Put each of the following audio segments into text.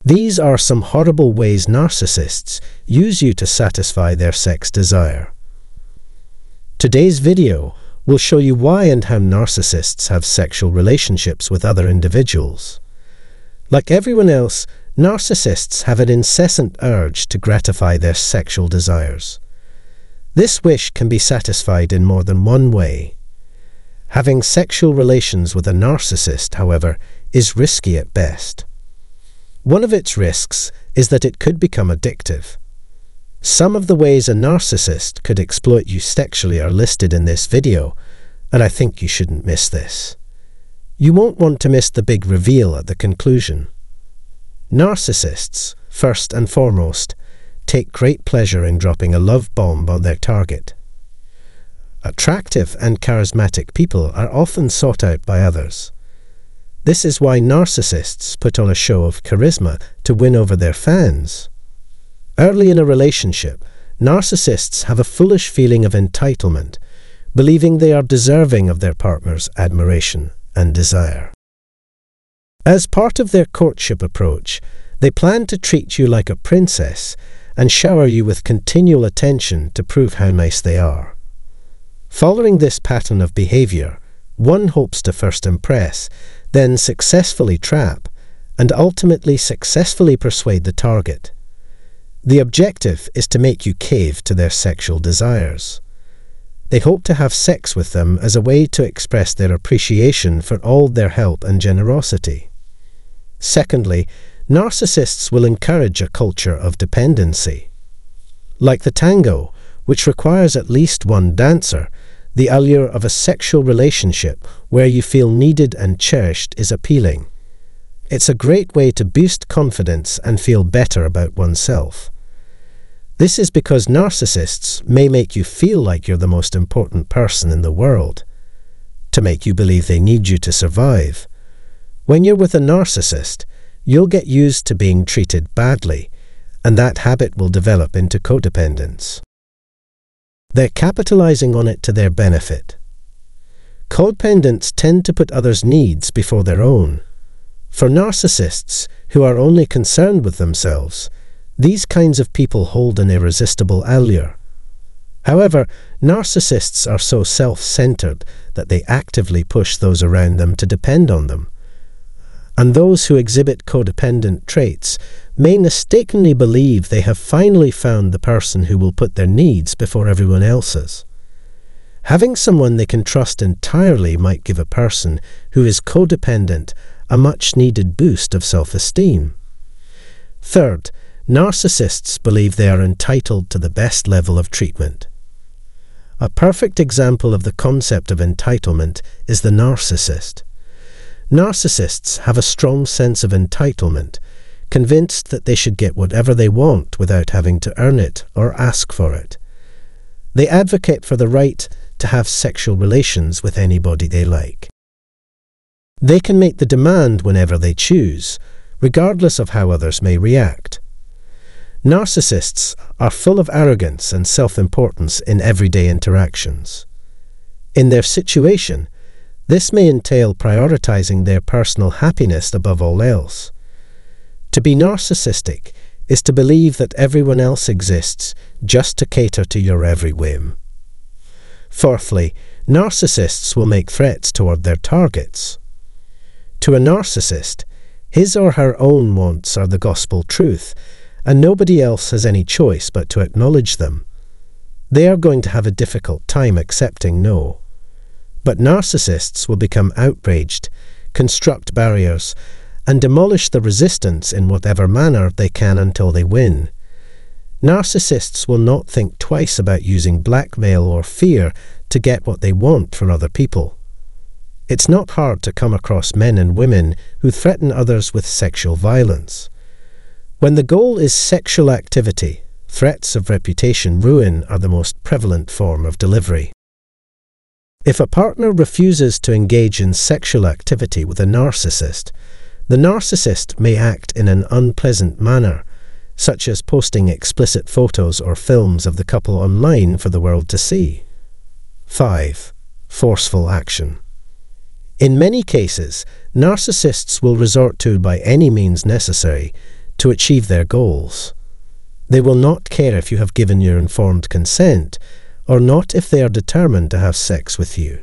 These are some horrible ways narcissists use you to satisfy their sex desire. Today's video will show you why and how narcissists have sexual relationships with other individuals. Like everyone else, narcissists have an incessant urge to gratify their sexual desires. This wish can be satisfied in more than one way. Having sexual relations with a narcissist, however, is risky at best. One of its risks is that it could become addictive. Some of the ways a narcissist could exploit you sexually are listed in this video, and I think you shouldn't miss this. You won't want to miss the big reveal at the conclusion. Narcissists, first and foremost, take great pleasure in dropping a love bomb on their target. Attractive and charismatic people are often sought out by others. This is why narcissists put on a show of charisma to win over their fans. Early in a relationship, narcissists have a foolish feeling of entitlement, believing they are deserving of their partner's admiration and desire. As part of their courtship approach, they plan to treat you like a princess and shower you with continual attention to prove how nice they are. Following this pattern of behavior, one hopes to first impress, then successfully trap, and ultimately successfully persuade the target. The objective is to make you cave to their sexual desires. They hope to have sex with them as a way to express their appreciation for all their help and generosity. Secondly, narcissists will encourage a culture of dependency. Like the tango, which requires at least one dancer, the allure of a sexual relationship where you feel needed and cherished is appealing. It's a great way to boost confidence and feel better about oneself. This is because narcissists may make you feel like you're the most important person in the world, to make you believe they need you to survive. When you're with a narcissist, you'll get used to being treated badly, and that habit will develop into codependence. They're capitalizing on it to their benefit. Codependents tend to put others' needs before their own. For narcissists, who are only concerned with themselves, these kinds of people hold an irresistible allure. However, narcissists are so self-centered that they actively push those around them to depend on them. And those who exhibit codependent traits may mistakenly believe they have finally found the person who will put their needs before everyone else's. Having someone they can trust entirely might give a person who is codependent a much-needed boost of self-esteem. Third, narcissists believe they are entitled to the best level of treatment. A perfect example of the concept of entitlement is the narcissist. Narcissists have a strong sense of entitlement, convinced that they should get whatever they want without having to earn it or ask for it. They advocate for the right to have sexual relations with anybody they like. They can make the demand whenever they choose, regardless of how others may react. Narcissists are full of arrogance and self-importance in everyday interactions. In their situation, this may entail prioritizing their personal happiness above all else. To be narcissistic is to believe that everyone else exists just to cater to your every whim. Fourthly, narcissists will make threats toward their targets. To a narcissist, his or her own wants are the gospel truth, and nobody else has any choice but to acknowledge them. They are going to have a difficult time accepting no. But narcissists will become outraged, construct barriers, and demolish the resistance in whatever manner they can until they win. Narcissists will not think twice about using blackmail or fear to get what they want from other people. It's not hard to come across men and women who threaten others with sexual violence. When the goal is sexual activity, threats of reputation ruin are the most prevalent form of delivery. If a partner refuses to engage in sexual activity with a narcissist, the narcissist may act in an unpleasant manner, such as posting explicit photos or films of the couple online for the world to see. 5. Forceful action. In many cases, narcissists will resort to, by any means necessary, to achieve their goals. They will not care if you have given your informed consent, or not if they are determined to have sex with you.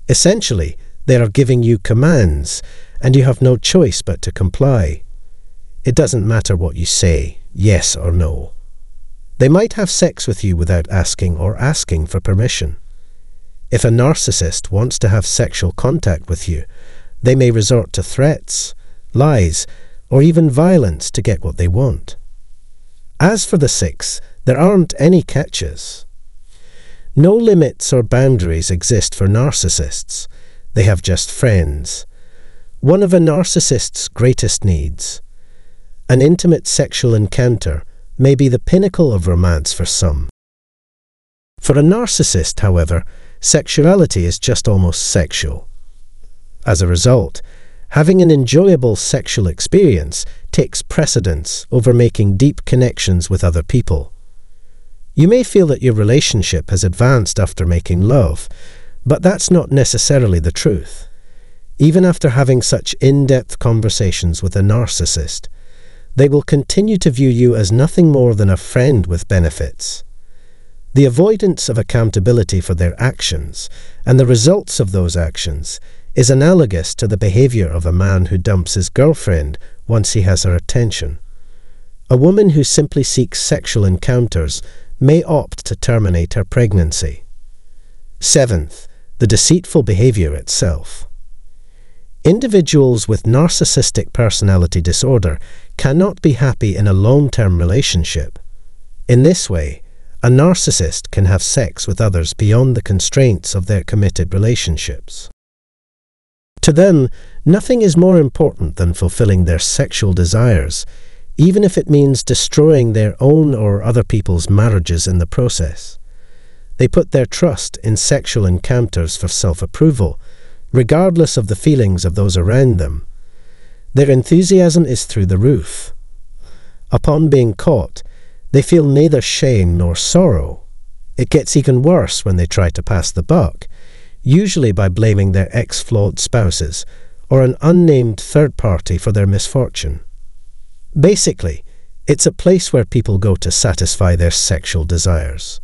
Essentially, they are giving you commands, and you have no choice but to comply. It doesn't matter what you say, yes or no. They might have sex with you without asking or asking for permission. If a narcissist wants to have sexual contact with you, they may resort to threats, lies, or even violence to get what they want. As for the 6, there aren't any catches. No limits or boundaries exist for narcissists. They have just friends. One of a narcissist's greatest needs. An intimate sexual encounter may be the pinnacle of romance for some. For a narcissist, however, sexuality is just almost sexual. As a result, having an enjoyable sexual experience takes precedence over making deep connections with other people. You may feel that your relationship has advanced after making love, but that's not necessarily the truth. Even after having such in-depth conversations with a narcissist, they will continue to view you as nothing more than a friend with benefits. The avoidance of accountability for their actions and the results of those actions is analogous to the behavior of a man who dumps his girlfriend once he has her attention. A woman who simply seeks sexual encounters may opt to terminate her pregnancy. 7th, the deceitful behavior itself. Individuals with narcissistic personality disorder cannot be happy in a long-term relationship. In this way, a narcissist can have sex with others beyond the constraints of their committed relationships. To them, nothing is more important than fulfilling their sexual desires, even if it means destroying their own or other people's marriages in the process. They put their trust in sexual encounters for self-approval, regardless of the feelings of those around them. Their enthusiasm is through the roof. Upon being caught, they feel neither shame nor sorrow. It gets even worse when they try to pass the buck, usually by blaming their ex-flawed spouses or an unnamed third party for their misfortune. Basically, it's a place where people go to satisfy their sexual desires.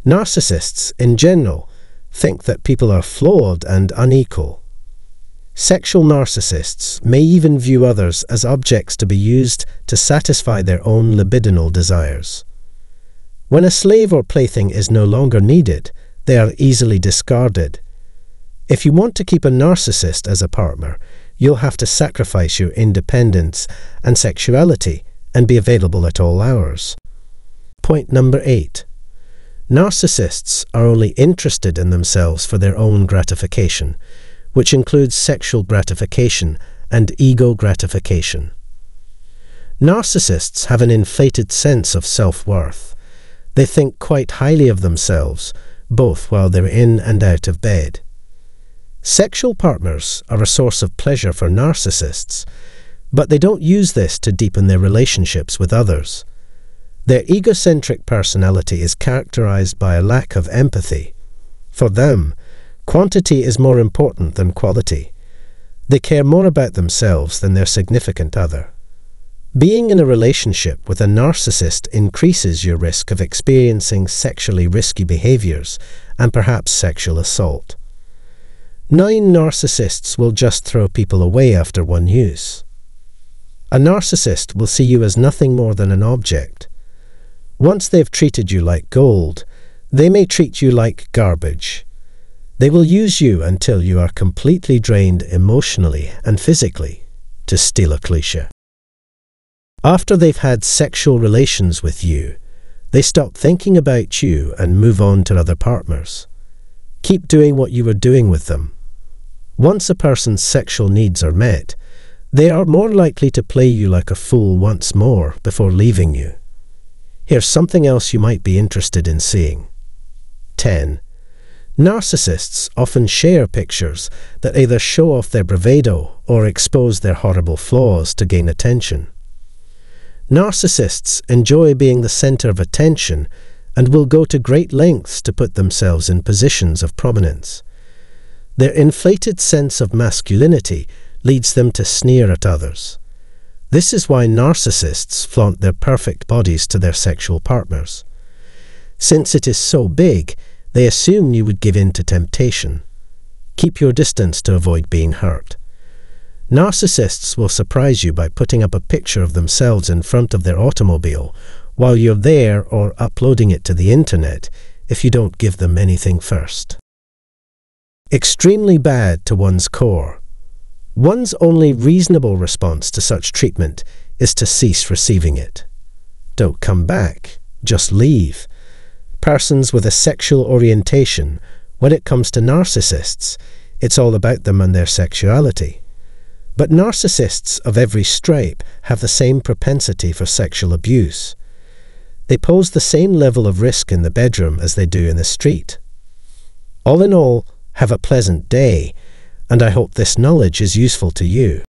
Narcissists, in general, think that people are flawed and unequal. Sexual narcissists may even view others as objects to be used to satisfy their own libidinal desires. When a slave or plaything is no longer needed, they are easily discarded. If you want to keep a narcissist as a partner, you'll have to sacrifice your independence and sexuality and be available at all hours. Point number 8. Narcissists are only interested in themselves for their own gratification, which includes sexual gratification and ego gratification. Narcissists have an inflated sense of self-worth. They think quite highly of themselves, both while they're in and out of bed. Sexual partners are a source of pleasure for narcissists, but they don't use this to deepen their relationships with others. Their egocentric personality is characterized by a lack of empathy. For them, quantity is more important than quality. They care more about themselves than their significant other. Being in a relationship with a narcissist increases your risk of experiencing sexually risky behaviors and perhaps sexual assault. 9 narcissists will just throw people away after one use. A narcissist will see you as nothing more than an object. Once they've treated you like gold, they may treat you like garbage. They will use you until you are completely drained emotionally and physically, to steal a cliché. After they've had sexual relations with you, they stop thinking about you and move on to other partners. Keep doing what you were doing with them. Once a person's sexual needs are met, they are more likely to play you like a fool once more before leaving you. Here's something else you might be interested in seeing. 10. Narcissists often share pictures that either show off their bravado or expose their horrible flaws to gain attention. Narcissists enjoy being the center of attention and will go to great lengths to put themselves in positions of prominence. Their inflated sense of masculinity leads them to sneer at others. This is why narcissists flaunt their perfect bodies to their sexual partners. Since it is so big, they assume you would give in to temptation. Keep your distance to avoid being hurt. Narcissists will surprise you by putting up a picture of themselves in front of their automobile while you're there, or uploading it to the internet if you don't give them anything first. Extremely bad to one's core. One's only reasonable response to such treatment is to cease receiving it. Don't come back, just leave. Persons with a sexual orientation, when it comes to narcissists, it's all about them and their sexuality. But narcissists of every stripe have the same propensity for sexual abuse. They pose the same level of risk in the bedroom as they do in the street. All in all, have a pleasant day, and I hope this knowledge is useful to you.